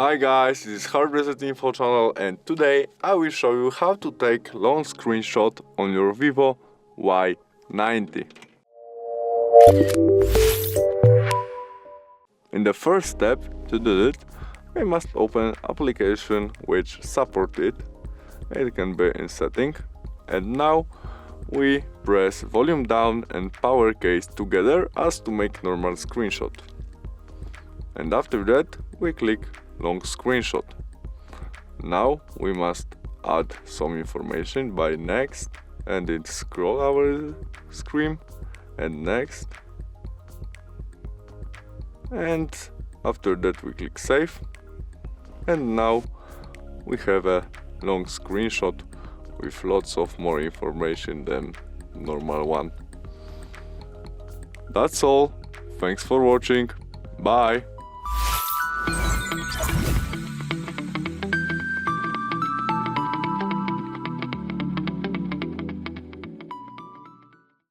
Hi guys, this is Hard Reset Info channel and today I will show you how to take long screenshot on your VIVO Y19. In the first step to do it, we must open application which support it. It can be in setting, and now we press volume down and power case together as to make normal screenshot. And after that we click long screenshot. Now we must add some information by next, and it scroll our screen and next, and after that we click save, and now we have a long screenshot with lots of more information than normal one. That's all. Thanks for watching. Bye.